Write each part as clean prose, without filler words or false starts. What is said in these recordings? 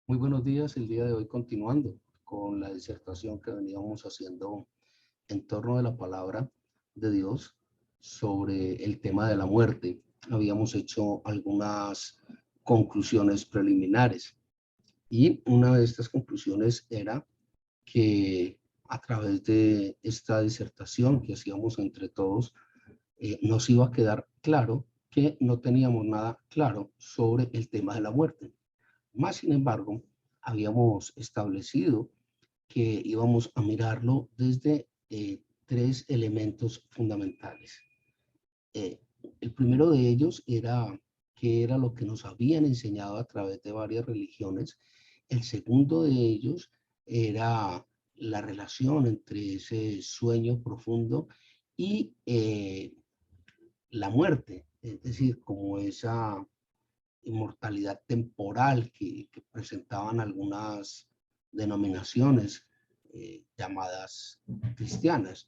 Muy buenos días, el día de hoy continuando con la disertación que veníamos haciendo en torno de la palabra de Dios sobre el tema de la muerte. Habíamos hecho algunas conclusiones preliminares y una de estas conclusiones era que a través de esta disertación que hacíamos entre todos, nos iba a quedar claro que no teníamos nada claro sobre el tema de la muerte. Más sin embargo, habíamos establecido que íbamos a mirarlo desde tres elementos fundamentales. Eh, el primero de ellos era qué era lo que nos habían enseñado a través de varias religiones. El segundo de ellos era la relación entre ese sueño profundo y la muerte, es decir, como esa inmortalidad temporal que presentaban algunas denominaciones llamadas cristianas.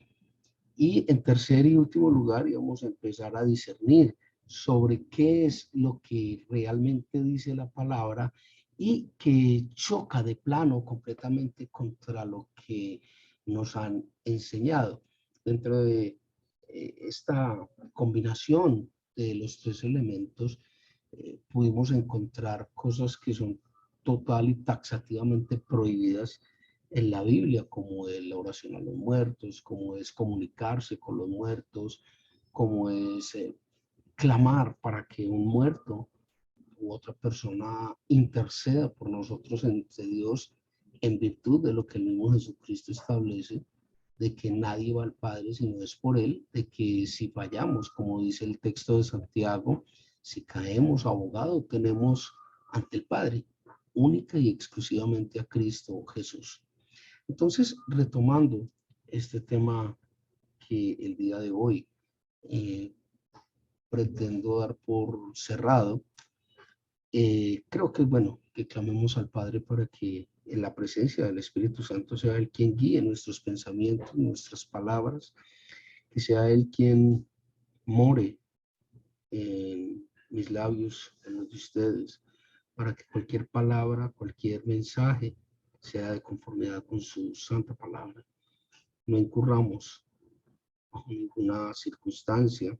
Y en tercer y último lugar, íbamos a empezar a discernir sobre qué es lo que realmente dice la palabra y que choca de plano completamente contra lo que nos han enseñado. Dentro de esta combinación de los tres elementos, pudimos encontrar cosas que son total y taxativamente prohibidas en la Biblia, como es la oración a los muertos, como es comunicarse con los muertos, como es clamar para que un muerto u otra persona interceda por nosotros ante Dios en virtud de lo que el mismo Jesucristo establece, de que nadie va al Padre si no es por Él, de que si fallamos, como dice el texto de Santiago, si caemos, abogado tenemos ante el Padre, única y exclusivamente a Cristo Jesús. Entonces, retomando este tema que el día de hoy eh, pretendo dar por cerrado, creo que es bueno que clamemos al Padre para que en la presencia del Espíritu Santo sea Él quien guíe nuestros pensamientos, nuestras palabras, que sea Él quien more en mis labios, en los de ustedes, para que cualquier palabra, cualquier mensaje sea de conformidad con su santa palabra. No incurramos bajo ninguna circunstancia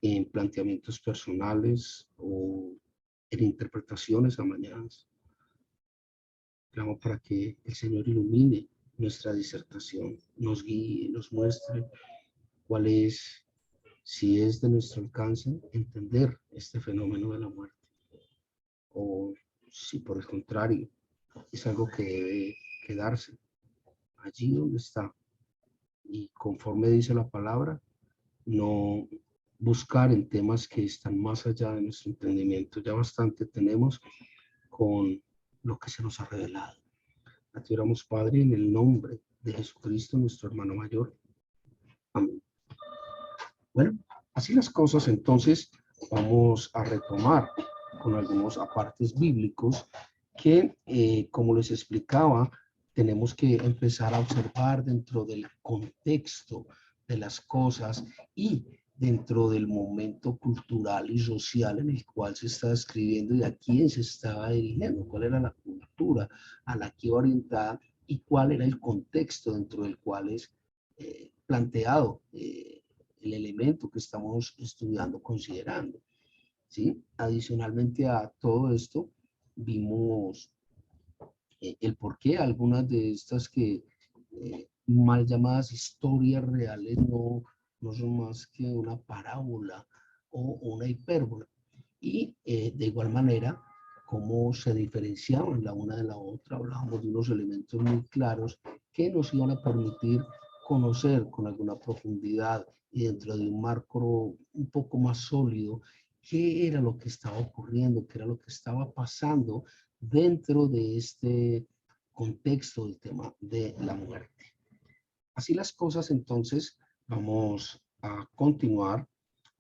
en planteamientos personales o en interpretaciones amañadas. Clamo para que el Señor ilumine nuestra disertación, nos guíe, nos muestre cuál es, si es de nuestro alcance, entender este fenómeno de la muerte, o si por el contrario es algo que debe quedarse allí donde está y conforme dice la palabra, no buscar en temas que están más allá de nuestro entendimiento. Ya bastante tenemos con lo que se nos ha revelado. A ti oramos, Padre, en el nombre de Jesucristo, nuestro hermano mayor. Amén. Bueno, así las cosas, entonces vamos a retomar con algunos apartes bíblicos que, como les explicaba, tenemos que empezar a observar dentro del contexto de las cosas y dentro del momento cultural y social en el cual se está escribiendo y a quién se estaba dirigiendo, cuál era la cultura a la que iba orientada y cuál era el contexto dentro del cual es planteado el elemento que estamos estudiando, considerando. ¿Sí? Adicionalmente a todo esto, vimos el por qué algunas de estas que mal llamadas historias reales no son más que una parábola o una hipérbola. Y de igual manera, cómo se diferenciaban la una de la otra, hablábamos de unos elementos muy claros que nos iban a permitir conocer con alguna profundidad y dentro de un marco un poco más sólido qué era lo que estaba ocurriendo, qué era lo que estaba pasando dentro de este contexto del tema de la muerte. Así las cosas, entonces, vamos a continuar.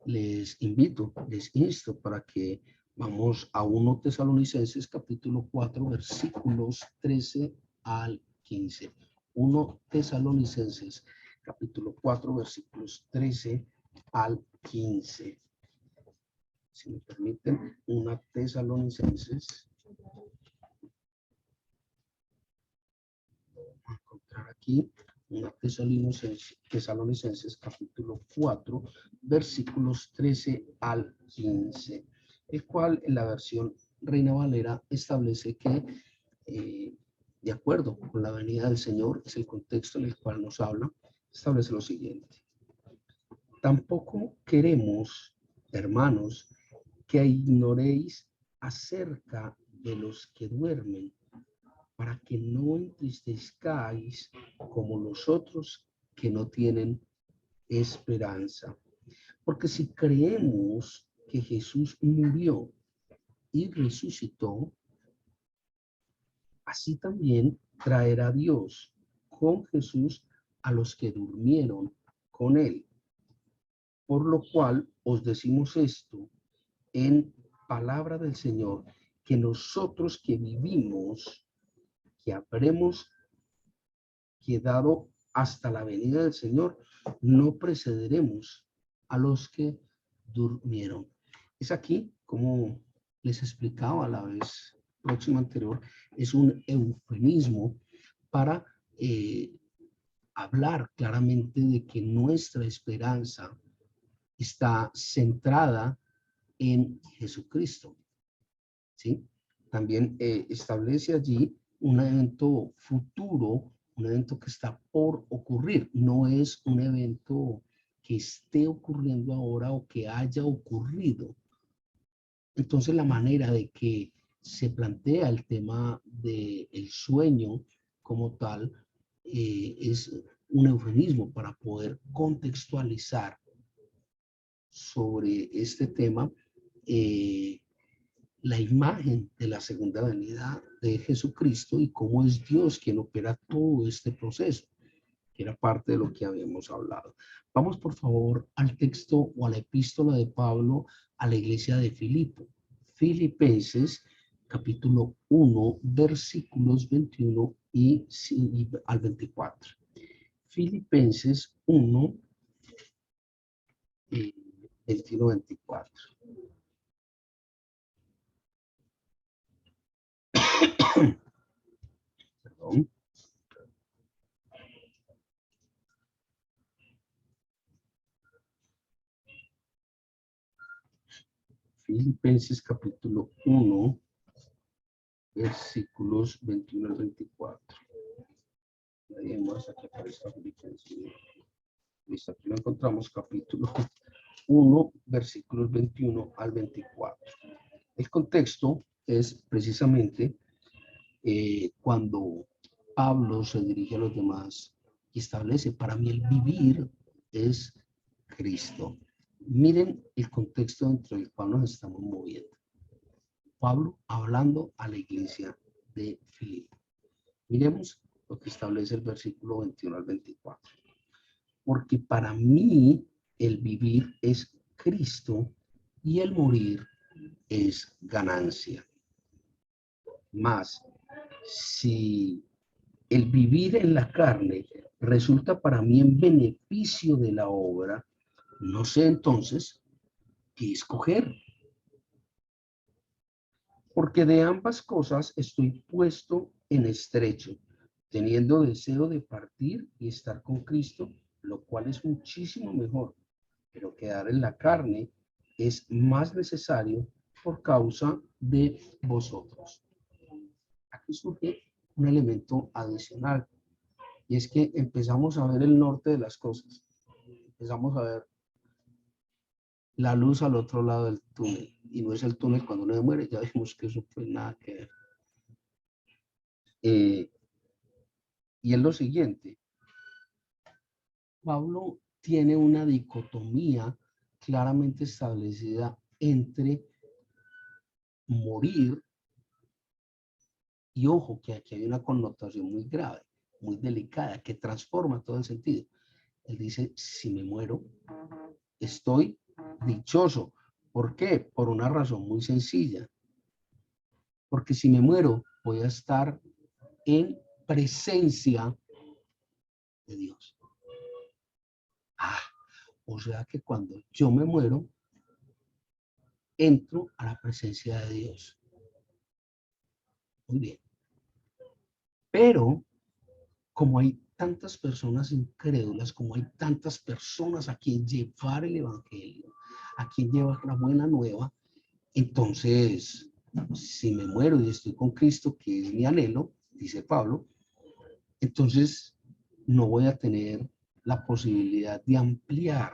Les invito, les insto para que vamos a 1 Tesalonicenses capítulo 4 versículos 13 al 15. 1 Tesalonicenses capítulo 4 versículos 13 al 15. Si me permiten, 1 Tesalonicenses encontrar aquí en Tesalonicenses capítulo 4, versículos 13 al 15, el cual en la versión Reina Valera establece que de acuerdo con la venida del Señor, es el contexto en el cual nos habla, establece lo siguiente. Tampoco queremos, hermanos, que ignoréis acerca de los que duermen, para que no entristezcáis como los otros que no tienen esperanza. Porque si creemos que Jesús murió y resucitó, así también traerá Dios con Jesús a los que durmieron con él. Por lo cual os decimos esto en palabra del Señor, que nosotros que vivimos, que habremos quedado hasta la venida del Señor, no precederemos a los que durmieron. Es aquí, como les explicaba la vez próxima anterior, es un eufemismo para hablar claramente de que nuestra esperanza está centrada en Jesucristo, ¿sí? También establece allí un evento futuro, un evento que está por ocurrir, no es un evento que esté ocurriendo ahora o que haya ocurrido. Entonces la manera de que se plantea el tema del sueño como tal es un eufemismo para poder contextualizar sobre este tema la imagen de la segunda venida de Jesucristo y cómo es Dios quien opera todo este proceso, que era parte de lo que habíamos hablado. Vamos por favor al texto o a la epístola de Pablo a la iglesia de Filipo. Filipenses capítulo 1, versículos 21 y al 24. Filipenses 1, 21-24. Perdón. Filipenses capítulo 1, versículos 21 al 24. Nadie más aquí aparezca Filipenses. Listo, aquí lo encontramos, capítulo 1, versículos 21 al 24. El contexto es precisamente cuando Pablo se dirige a los demás y establece, para mí el vivir es Cristo. Miren el contexto dentro del cual nos estamos moviendo. Pablo hablando a la iglesia de Filipo. Miremos lo que establece el versículo 21 al 24. Porque para mí el vivir es Cristo y el morir es ganancia. Mas, si el vivir en la carne resulta para mí en beneficio de la obra, no sé entonces qué escoger. Porque de ambas cosas estoy puesto en estrecho, teniendo deseo de partir y estar con Cristo, lo cual es muchísimo mejor, pero quedar en la carne es más necesario por causa de vosotros. Aquí surge un elemento adicional, y es que empezamos a ver el norte de las cosas, empezamos a ver la luz al otro lado del túnel, y no es el túnel cuando uno muere, ya vimos que eso fue nada que ver. Y es lo siguiente, Pablo tiene una dicotomía claramente establecida entre morir y ojo, que aquí hay una connotación muy grave, muy delicada, que transforma todo el sentido. Él dice, si me muero, estoy dichoso. ¿Por qué? Por una razón muy sencilla. Porque si me muero, voy a estar en presencia de Dios. O sea que cuando yo me muero, entro a la presencia de Dios. Muy bien. Pero como hay tantas personas incrédulas, como hay tantas personas a quien llevar el evangelio, a quien llevar la buena nueva, entonces, si me muero y estoy con Cristo, que es mi anhelo, dice Pablo, entonces no voy a tener la posibilidad de ampliar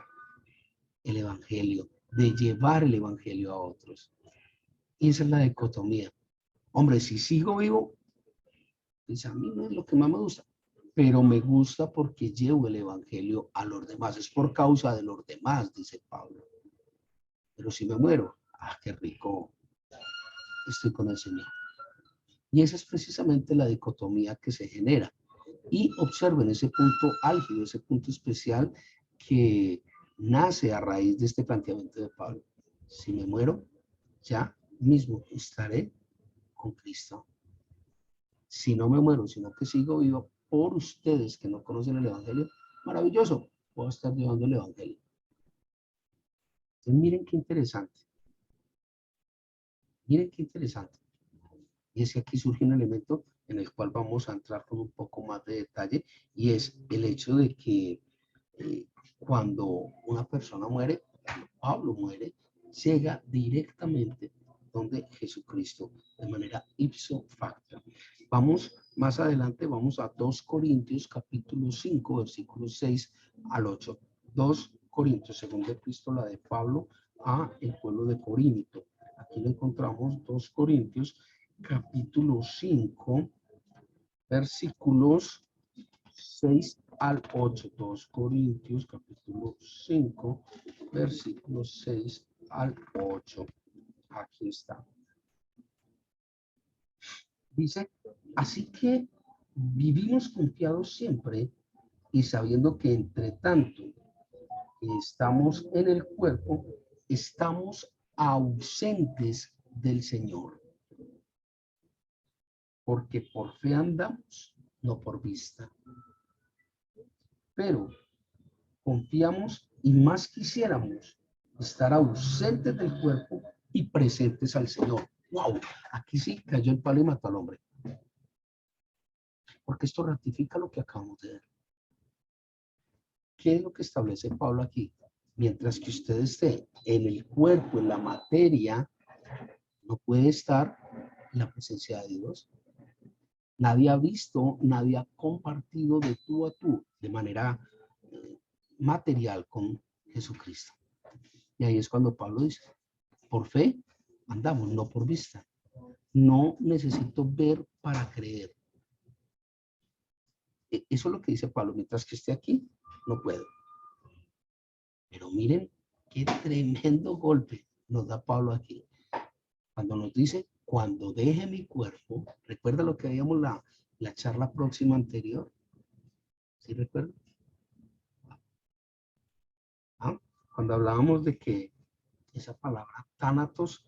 el evangelio, de llevar el evangelio a otros. Y esa es la dicotomía. Hombre, si sigo vivo, pues a mí no es lo que más me gusta, pero me gusta porque llevo el evangelio a los demás. Es por causa de los demás, dice Pablo. Pero si me muero, qué rico, estoy con el Señor. Y esa es precisamente la dicotomía que se genera. Y observen ese punto álgido, ese punto especial que nace a raíz de este planteamiento de Pablo. Si me muero, ya mismo estaré con Cristo. Si no me muero, sino que sigo vivo por ustedes que no conocen el Evangelio, maravilloso, puedo estar llevando el Evangelio. Entonces, miren qué interesante. Miren qué interesante. Y es que aquí surge un elemento en el cual vamos a entrar con un poco más de detalle, y es el hecho de que cuando una persona muere, Pablo muere, llega directamente donde Jesucristo, de manera ipso facto. Vamos más adelante, vamos a 2 Corintios capítulo 5, versículos 6 al 8. 2 Corintios, segunda epístola de Pablo a el pueblo de Corinto. Aquí lo encontramos, 2 Corintios capítulo 5, versículos 6 al 8. 2 Corintios capítulo 5, versículos 6 al 8. Aquí está. Dice, así que vivimos confiados siempre y sabiendo que entre tanto que estamos en el cuerpo, estamos ausentes del Señor. Porque por fe andamos, no por vista. Pero confiamos y más quisiéramos estar ausentes del cuerpo y presentes al Señor. ¡Wow! Aquí sí cayó el palo y mató al hombre. Porque esto ratifica lo que acabamos de ver. ¿Qué es lo que establece Pablo aquí? Mientras que usted esté en el cuerpo, en la materia, no puede estar en la presencia de Dios. Nadie ha visto, nadie ha compartido de tú a tú, de manera material con Jesucristo. Y ahí es cuando Pablo dice, por fe andamos, no por vista. No necesito ver para creer. Eso es lo que dice Pablo, mientras que esté aquí, no puedo. Pero miren qué tremendo golpe nos da Pablo aquí. Cuando nos dice, cuando deje mi cuerpo, ¿recuerda lo que habíamos la charla próxima anterior? ¿Sí recuerda? Cuando hablábamos de que esa palabra tánatos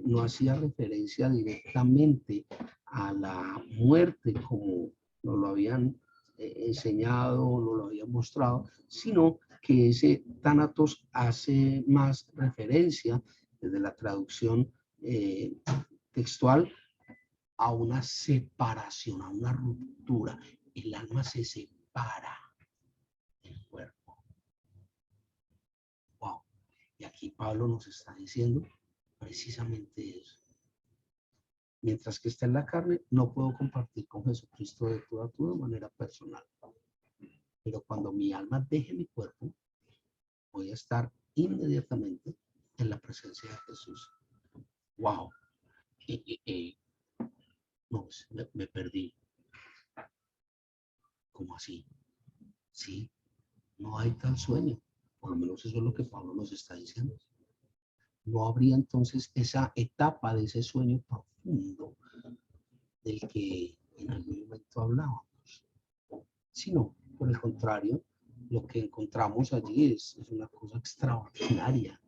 no hacía referencia directamente a la muerte como nos lo habían enseñado, nos lo habían mostrado, sino que ese tánatos hace más referencia desde la traducción textual a una separación, a una ruptura. El alma se separa del cuerpo. Wow. Y aquí Pablo nos está diciendo precisamente eso. Mientras que está en la carne, no puedo compartir con Jesucristo de tú a tú de manera personal. Pero cuando mi alma deje mi cuerpo, voy a estar inmediatamente en la presencia de Jesús. ¡Wow! No, me perdí. ¿Cómo así? Sí, no hay tal sueño. Por lo menos eso es lo que Pablo nos está diciendo. No habría entonces esa etapa de ese sueño profundo del que en algún momento hablábamos, sino por el contrario, lo que encontramos allí es una cosa extraordinaria.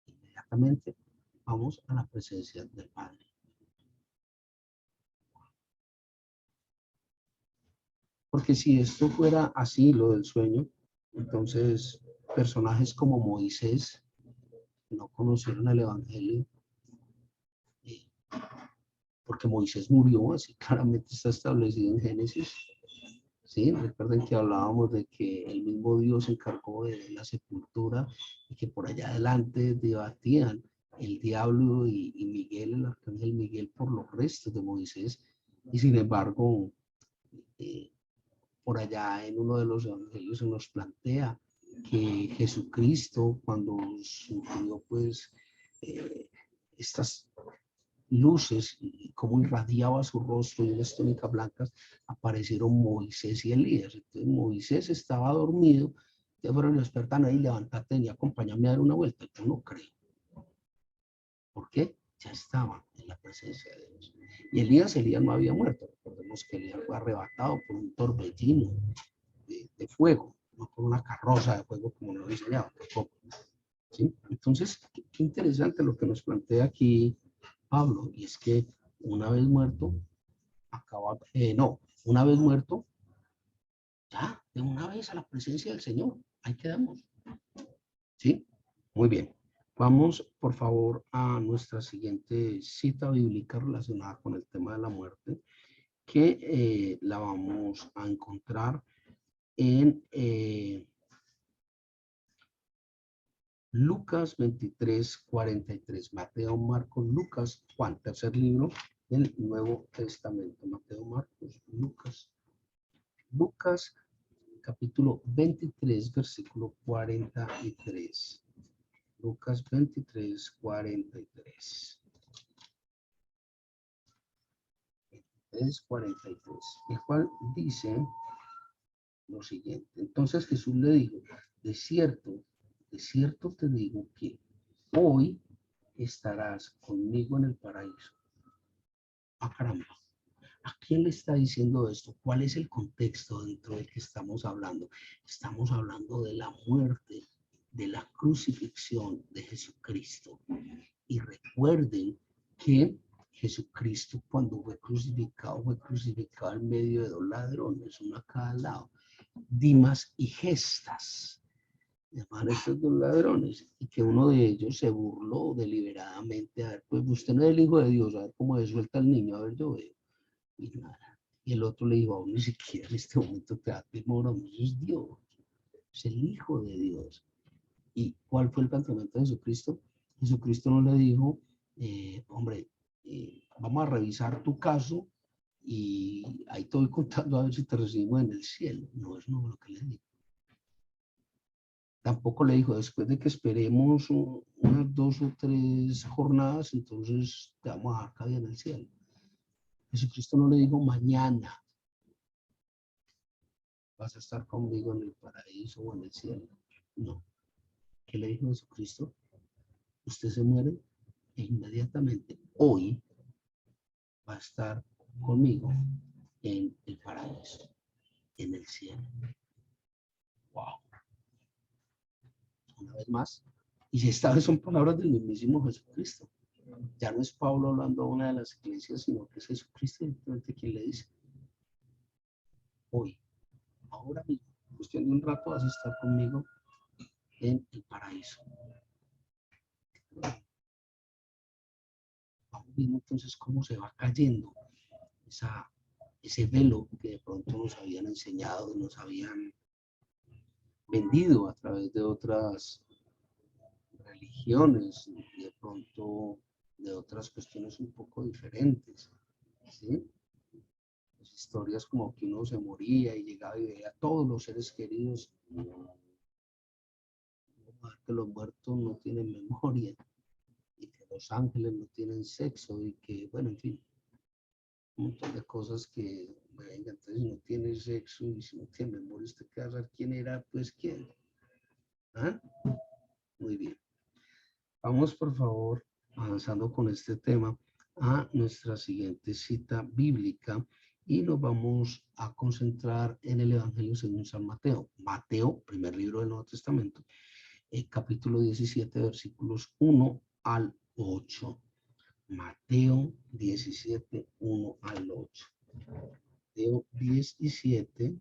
Inmediatamente vamos a la presencia del Padre. Porque si esto fuera así, lo del sueño, entonces personajes como Moisés, que no conocieron el Evangelio, porque Moisés murió, así claramente está establecido en Génesis, ¿sí? Recuerden que hablábamos de que el mismo Dios se encargó de la sepultura y que por allá adelante debatían el diablo y Miguel, el arcángel Miguel, por los restos de Moisés. Y sin embargo, eh, por allá en uno de los evangelios se nos plantea que Jesucristo, cuando sufrió pues estas luces y cómo irradiaba su rostro y unas túnicas blancas, aparecieron Moisés y Elías. Entonces Moisés estaba dormido, ya fueron despertan ahí, levántate y acompáñame a dar una vuelta. Yo no creo. ¿Por qué? Ya estaba en la presencia de Dios. Y Elías no había muerto. Recordemos que Elías fue arrebatado por un torbellino de fuego, no por una carroza de fuego como lo he enseñado tampoco. ¿Sí? Entonces, qué interesante lo que nos plantea aquí Pablo, y es que una vez muerto, una vez muerto, ya, de una vez a la presencia del Señor, ahí quedamos. ¿Sí? Muy bien. Vamos, por favor, a nuestra siguiente cita bíblica relacionada con el tema de la muerte, que la vamos a encontrar en Lucas 23, 43. Mateo, Marcos, Lucas, Juan, tercer libro del Nuevo Testamento. Mateo, Marcos, Lucas. Lucas, capítulo 23, versículo 43. Lucas 23, 43. 43, el cual dice lo siguiente. Entonces Jesús le dijo, de cierto te digo que hoy estarás conmigo en el paraíso. Ah, caramba. ¿A quién le está diciendo esto? ¿Cuál es el contexto dentro del que estamos hablando? Estamos hablando de la muerte, de la crucifixión de Jesucristo. Y recuerden que Jesucristo cuando fue crucificado en medio de dos ladrones, uno a cada lado, Dimas y Gestas, llamaban estos dos ladrones, y que uno de ellos se burló deliberadamente, a ver, pues usted no es el hijo de Dios, a ver cómo se suelta el niño, a ver, yo veo, y nada. Y el otro le dijo, aún ni siquiera en este momento te da temor, es Dios, es el Hijo de Dios. ¿Y cuál fue el planteamiento de Jesucristo? Jesucristo no le dijo, hombre, vamos a revisar tu caso y ahí te voy contando a ver si te recibimos en el cielo. No, es no lo que le dijo. Tampoco le dijo, después de que esperemos unas 2 o 3 jornadas, entonces te vamos a dejar cabida en el cielo. Jesucristo no le dijo, mañana vas a estar conmigo en el paraíso o en el cielo. No. ¿Qué le dijo Jesucristo? Usted se muere e inmediatamente hoy va a estar conmigo en el paraíso, en el cielo. Wow. Una vez más. Y esta vez son palabras del mismísimo Jesucristo. Ya no es Pablo hablando a una de las iglesias, sino que es Jesucristo directamente quien le dice, hoy, ahora mismo, cuestión de un rato vas a estar conmigo en el paraíso. Vamos viendo entonces cómo se va cayendo ese velo que de pronto nos habían enseñado, nos habían vendido a través de otras religiones y de pronto de otras cuestiones un poco diferentes, ¿sí? Las historias como que uno se moría y llegaba y veía a todos los seres queridos, que los muertos no tienen memoria y que los ángeles no tienen sexo y que, bueno, en fin, un montón de cosas que, venga, entonces no tiene sexo y si no tiene memoria, usted queda a saber quién era, pues quién. ¿Ah? Muy bien. Vamos, por favor, avanzando con este tema a nuestra siguiente cita bíblica y nos vamos a concentrar en el Evangelio según San Mateo. Mateo, primer libro del Nuevo Testamento, capítulo 17, versículos 1 al 8. Mateo 17, 1 al 8. Mateo 17,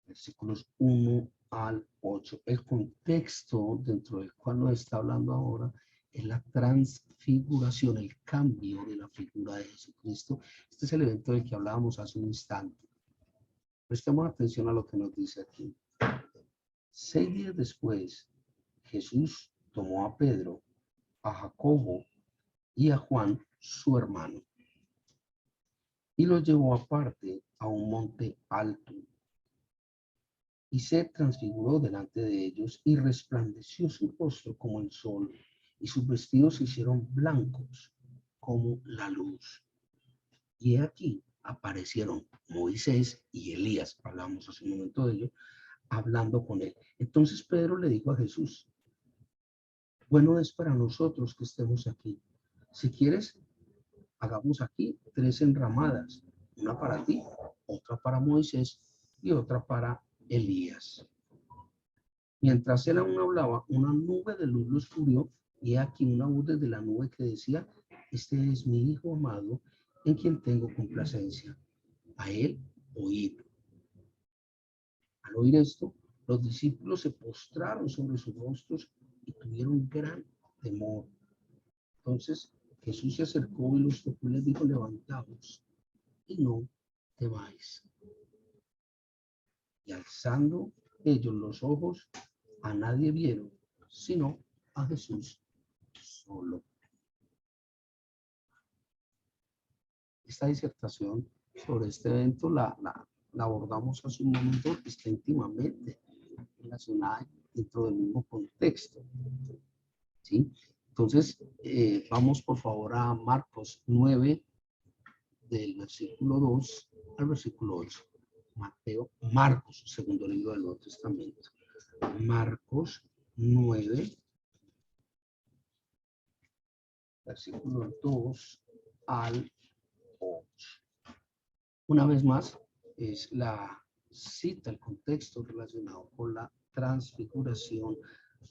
versículos 1 al 8. El contexto dentro del cual nos está hablando ahora es la transfiguración, el cambio de la figura de Jesucristo. Este es el evento del que hablábamos hace un instante. Prestemos atención a lo que nos dice aquí. 6 días después, Jesús tomó a Pedro, a Jacobo y a Juan, su hermano, y los llevó aparte a un monte alto, y se transfiguró delante de ellos, y resplandeció su rostro como el sol, y sus vestidos se hicieron blancos como la luz. Y aquí aparecieron Moisés y Elías, hablamos hace un momento de ello, hablando con él. Entonces Pedro le dijo a Jesús: bueno es para nosotros que estemos aquí. Si quieres, hagamos aquí 3 enramadas, una para ti, otra para Moisés y otra para Elías. Mientras él aún hablaba, una nube de luz los cubrió, y aquí una voz desde la nube que decía: este es mi Hijo amado, en quien tengo complacencia. A él oíd. Al oír esto, los discípulos se postraron sobre sus rostros y tuvieron gran temor. Entonces Jesús se acercó y los tocó y les dijo: levantaos y no temáis. Y alzando ellos los ojos, a nadie vieron, sino a Jesús solo. Esta disertación sobre este evento la abordamos hace un momento, está íntimamente relacionada dentro del mismo contexto, ¿sí? Entonces, vamos por favor a Marcos 9, del versículo 2 al versículo 8. Marcos, segundo libro del Nuevo Testamento. Marcos 9, versículo 2 al 8. Una vez más, es la cita, el contexto relacionado con la transfiguración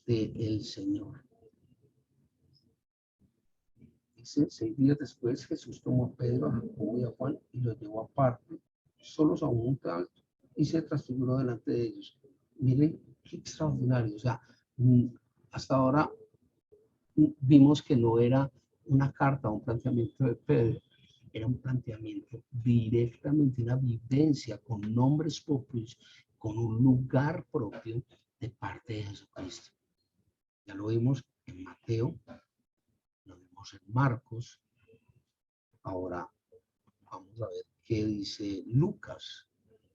del Señor. Dice: 6 días después, Jesús tomó a Pedro, a Jacobo y a Juan y los llevó aparte, solos a un monte alto, y se transfiguró delante de ellos. Miren qué extraordinario. O sea, hasta ahora vimos que no era una carta, un planteamiento de Pedro, era un planteamiento directamente, una vivencia con nombres propios, con un lugar propio de parte de Jesucristo. Ya lo vimos en Mateo, lo vimos en Marcos. Ahora vamos a ver qué dice Lucas,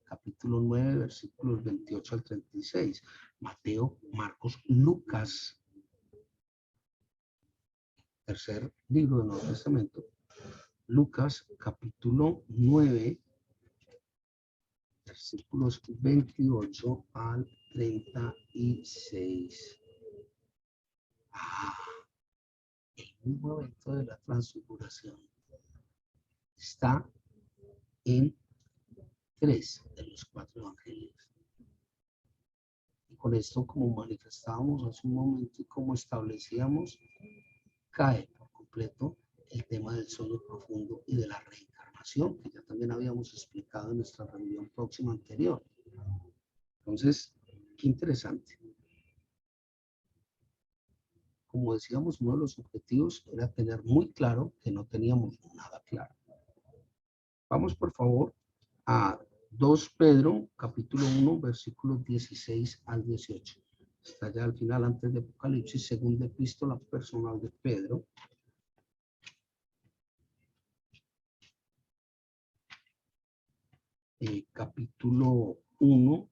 capítulo 9, versículos 28 al 36. Mateo, Marcos, Lucas, tercer libro del Nuevo Testamento. Lucas, capítulo 9, versículos 28 al 36. El mismo evento de la transfiguración está en 3 de los 4 evangelios. Y con esto, como manifestábamos hace un momento y como establecíamos, cae por completo el tema del sueño profundo y de la reencarnación, que ya también habíamos explicado en nuestra reunión próxima anterior. Entonces, qué interesante. Como decíamos, uno de los objetivos era tener muy claro que no teníamos nada claro. Vamos, por favor, a 2 Pedro, capítulo 1, versículos 16 al 18. Está ya al final, antes de Apocalipsis, segunda epístola personal de Pedro. Capítulo 1,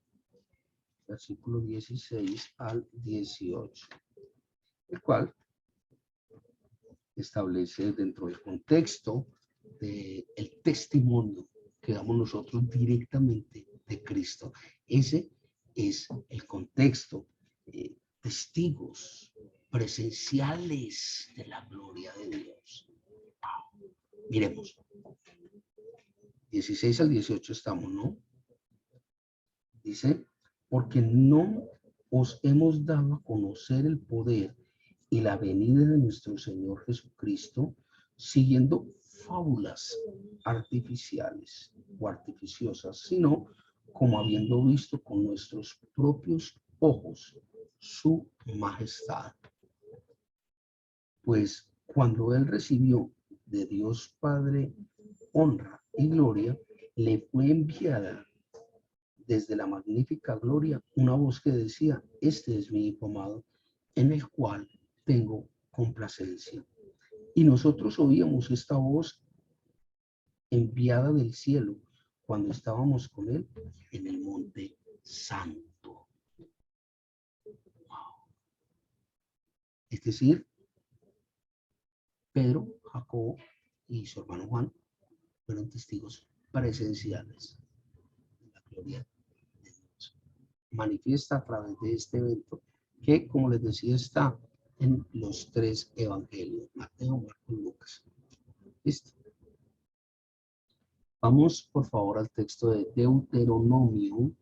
versículo 16 al 18, el cual establece dentro del contexto del testimonio que damos nosotros directamente de Cristo. Ese es el contexto, testigos presenciales de la gloria de Dios. Miremos, 16 al 18 estamos, ¿no? Dice: porque no os hemos dado a conocer el poder y la venida de nuestro Señor Jesucristo, siguiendo fábulas artificiales o artificiosas, sino como habiendo visto con nuestros propios ojos su majestad. Pues cuando él recibió de Dios Padre honra y gloria, le fue enviada desde la magnífica gloria una voz que decía: este es mi hijo amado, en el cual tengo complacencia. Y nosotros oíamos esta voz enviada del cielo cuando estábamos con él en el monte santo. Wow. Es decir, Pedro, Jacobo y su hermano Juan fueron testigos presenciales de la gloria de Dios. Manifiesta a través de este evento que, como les decía, está en los tres evangelios: Mateo, Marcos y Lucas. ¿Listo? Vamos, por favor, al texto de Deuteronomio,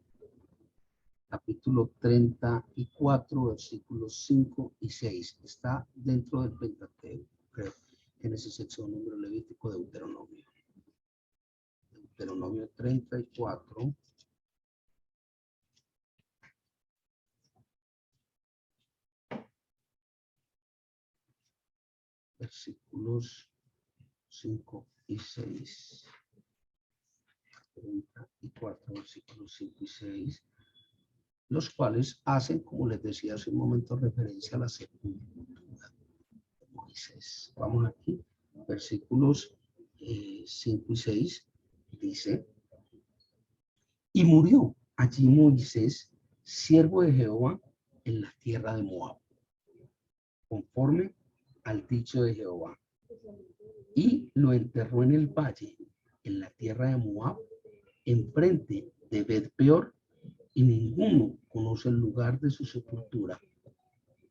capítulo 34, versículos 5 y 6. Está dentro del Pentateuco, creo, en ese sexo número levítico, Deuteronomio. Deuteronomio 34. Versículos 5 y 6. 34, versículos 5 y 6. Los cuales hacen, como les decía hace un momento, referencia a la sepultura de Moisés. Vamos aquí, versículos 5 y 6, dice: y murió allí Moisés, siervo de Jehová, en la tierra de Moab, conforme al dicho de Jehová, y lo enterró en el valle, en la tierra de Moab, enfrente de Bet-peor, y ninguno conoce el lugar de su sepultura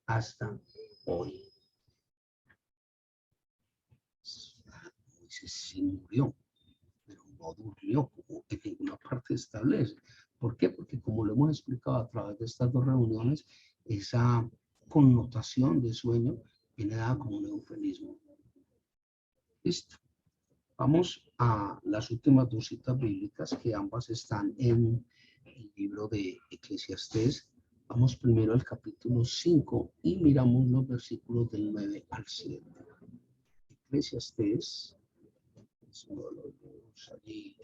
hasta hoy. Moisés sí murió, pero no durmió, como en ninguna parte establece. ¿Por qué? Porque, como lo hemos explicado a través de estas dos reuniones, esa connotación de sueño viene dada como un eufemismo. Listo. Vamos a las últimas dos citas bíblicas, que ambas están en el libro de Eclesiastés. Vamos primero al capítulo 5 y miramos los versículos del 9 al 7. Eclesiastés, allí,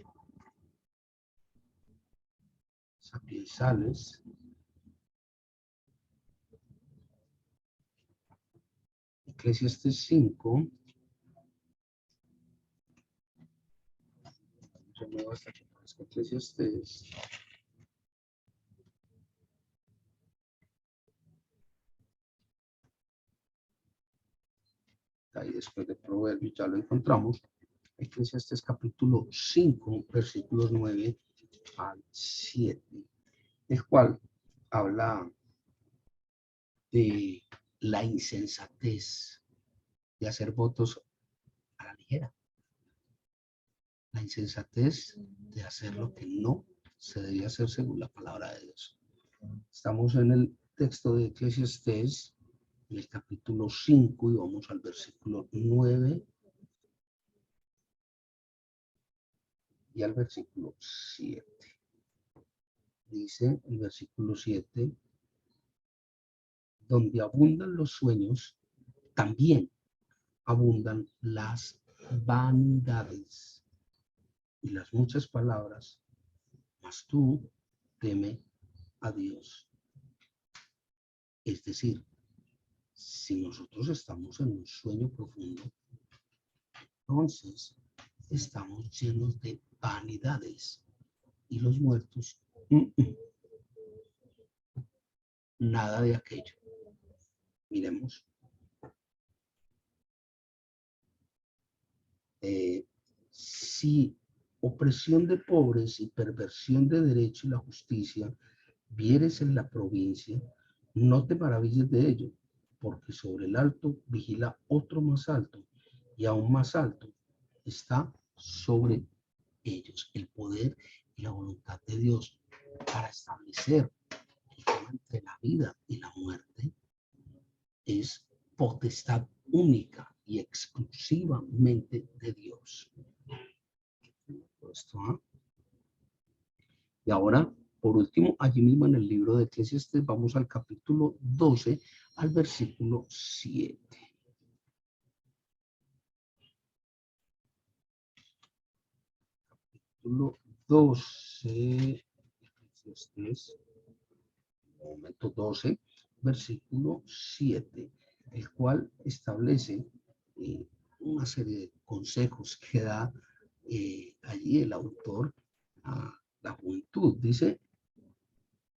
sapiensales. Eclesiastés 5. Yo me voy hasta que aparezca Eclesiastés. Ahí después de Proverbios ya lo encontramos. Eclesiastés capítulo 5, versículos 9 al 7, el cual habla de la insensatez de hacer votos a la ligera. La insensatez de hacer lo que no se debía hacer según la palabra de Dios. Estamos en el texto de Eclesiastés, en el capítulo 5, y vamos al versículo 9 y al versículo 7. Dice el versículo 7: donde abundan los sueños, también abundan las vanidades y las muchas palabras, mas tú teme a Dios. Es decir, si nosotros estamos en un sueño profundo, entonces estamos llenos de vanidades, y los muertos, nada de aquello. Miremos. Si opresión de pobres y perversión de derecho y la justicia vieres en la provincia, no te maravilles de ello, porque sobre el alto vigila otro más alto, y aún más alto está sobre ellos. El poder y la voluntad de Dios para establecer el tema entre la vida y la muerte es potestad única y exclusivamente de Dios. Esto, ¿eh? Y ahora, por último, allí mismo en el libro de Eclesiastés, vamos al capítulo 12, al versículo 7. capítulo 12, momento 12, versículo 7, el cual establece una serie de consejos que da allí el autor a la juventud. Dice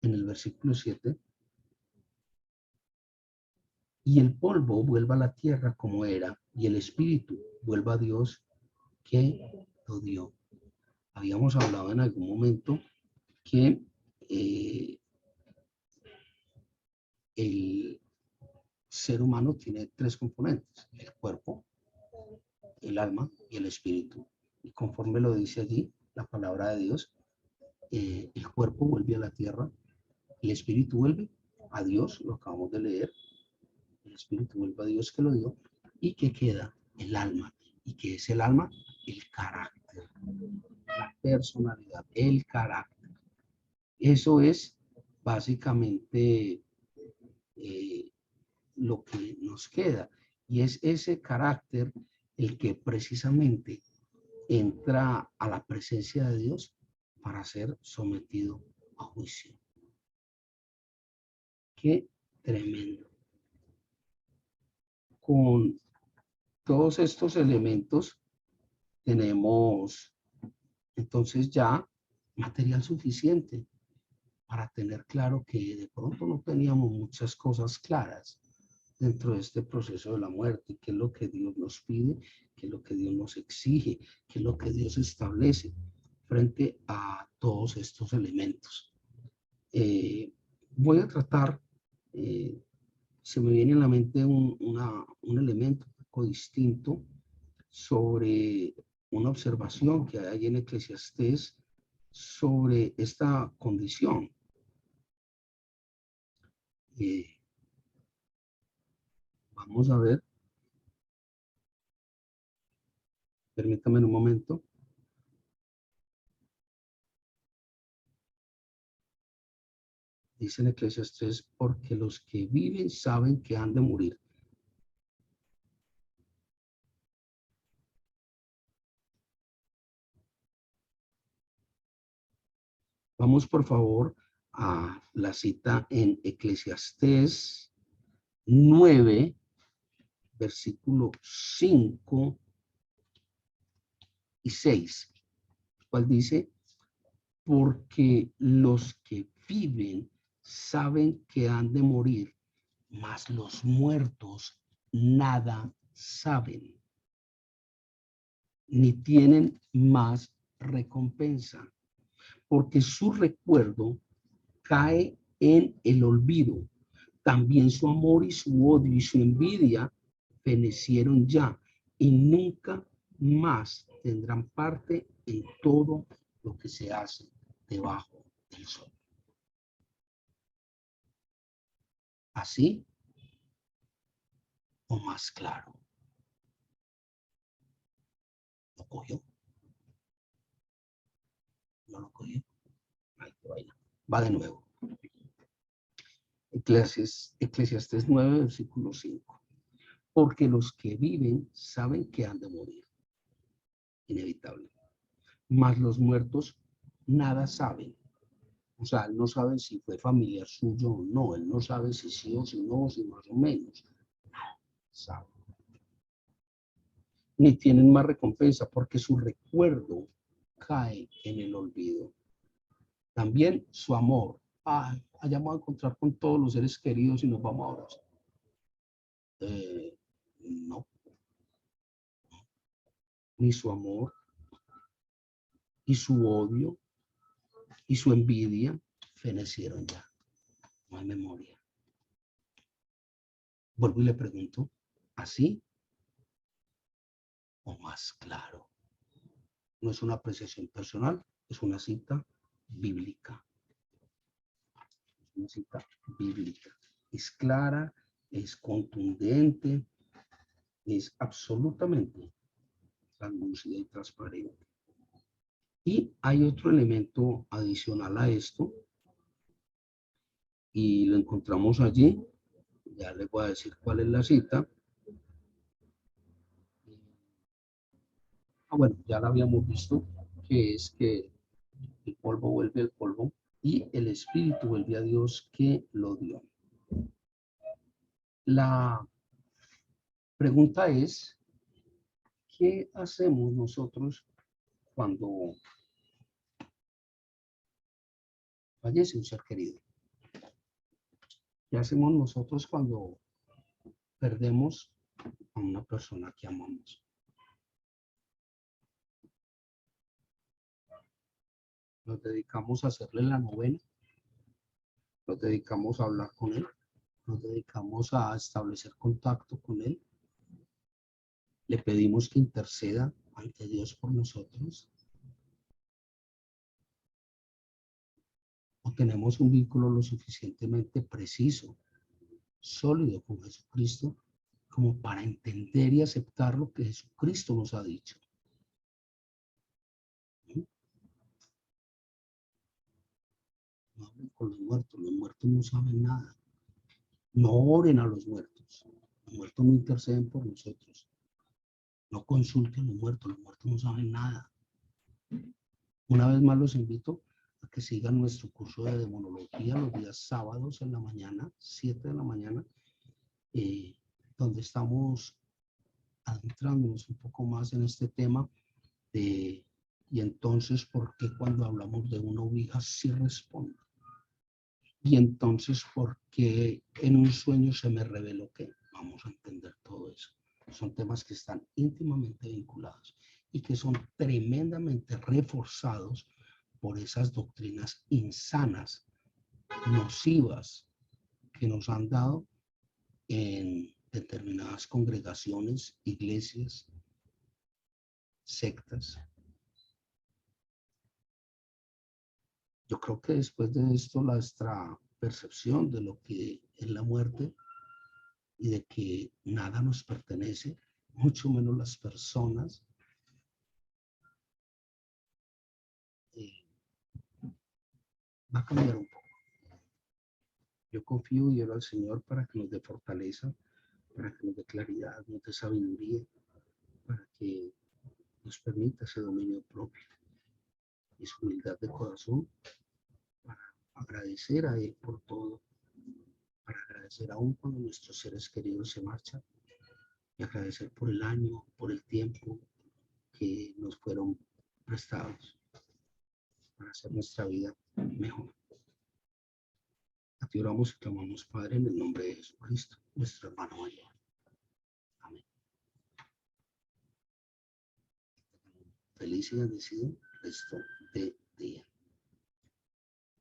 en el versículo 7, y el polvo vuelva a la tierra como era, y el espíritu vuelva a Dios que lo dio. Habíamos hablado en algún momento que el ser humano tiene tres componentes: el cuerpo, el alma y el espíritu. Y conforme lo dice allí la palabra de Dios, el cuerpo vuelve a la tierra, el espíritu vuelve a Dios, lo acabamos de leer, el espíritu vuelve a Dios que lo dio, y que queda el alma. ¿Y qué es el alma? El carácter, la personalidad, el carácter. Eso es básicamente lo que nos queda, y es ese carácter el que precisamente entra a la presencia de Dios para ser sometido a juicio. Qué tremendo. Con todos estos elementos tenemos entonces ya material suficiente para tener claro que de pronto no teníamos muchas cosas claras dentro de este proceso de la muerte: qué es lo que Dios nos pide, qué es lo que Dios nos exige, qué es lo que Dios establece frente a todos estos elementos. Voy a tratar, se me viene a la mente un elemento un poco distinto sobre una observación que hay en Eclesiastés sobre esta condición. Vamos a ver, permítame un momento. Dice en Eclesiastés: porque los que viven saben que han de morir. Vamos por favor a la cita en Eclesiastés 9, versículo 5 y 6, cual dice: porque los que viven saben que han de morir, mas los muertos nada saben, ni tienen más recompensa, porque su recuerdo cae en el olvido. También su amor y su odio y su envidia fenecieron ya, y nunca más tendrán parte en todo lo que se hace debajo del sol. ¿Así o más claro? ¿Lo cogió? ¿No lo cogió? Ahí te vaina. Va de nuevo. Eclesiastés 9, versículo 5. Porque los que viven saben que han de morir. Inevitable. Mas los muertos nada saben. O sea, él no sabe si fue familiar suyo o no. Él no sabe si sí o si no, si más o menos. Nada sabe. Ni tienen más recompensa, porque su recuerdo cae en el olvido. También su amor. Vayamos a encontrar con todos los seres queridos y nos vamos a abrazar. No. Ni su amor, y su odio, y su envidia fenecieron ya. No hay memoria. Vuelvo y le pregunto: ¿así o más claro? No es una apreciación personal, es una cita bíblica. Una cita bíblica. Es clara, es contundente, es absolutamente translúcida y transparente. Y hay otro elemento adicional a esto, y lo encontramos allí. Ya les voy a decir cuál es la cita. Bueno, ya la habíamos visto que es que el polvo vuelve al polvo y el espíritu vuelve a Dios que lo dio. La pregunta es, ¿qué hacemos nosotros cuando fallece un ser querido? ¿Qué hacemos nosotros cuando perdemos a una persona que amamos? Nos dedicamos a hacerle la novena, nos dedicamos a hablar con él, nos dedicamos a establecer contacto con él, le pedimos que interceda ante Dios por nosotros, o tenemos un vínculo lo suficientemente preciso, sólido con Jesucristo, como para entender y aceptar lo que Jesucristo nos ha dicho. No hablen con los muertos no saben nada. No oren a los muertos no interceden por nosotros. No consulten a los muertos no saben nada. Una vez más los invito a que sigan nuestro curso de demonología los días sábados en la mañana, 7 de la mañana, donde estamos adentrándonos un poco más en este tema de, y entonces, ¿por qué cuando hablamos de una oveja sí responde? Y entonces, ¿por qué en un sueño se me reveló que? Vamos a entender todo eso. Son temas que están íntimamente vinculados y que son tremendamente reforzados por esas doctrinas insanas, nocivas, que nos han dado en determinadas congregaciones, iglesias, sectas. Yo creo que después de esto, nuestra percepción de lo que es la muerte y de que nada nos pertenece, mucho menos las personas, va a cambiar un poco. Yo confío y oro al Señor para que nos dé fortaleza, para que nos dé claridad, nos dé sabiduría, para que nos permita ese dominio propio y su humildad de corazón para agradecer a Él por todo, para agradecer aún cuando nuestros seres queridos se marchan y agradecer por el año, por el tiempo que nos fueron prestados para hacer nuestra vida mejor. A ti oramos y clamamos, Padre, en el nombre de Jesucristo, nuestro hermano mayor. Amén. Feliz y bendecido resto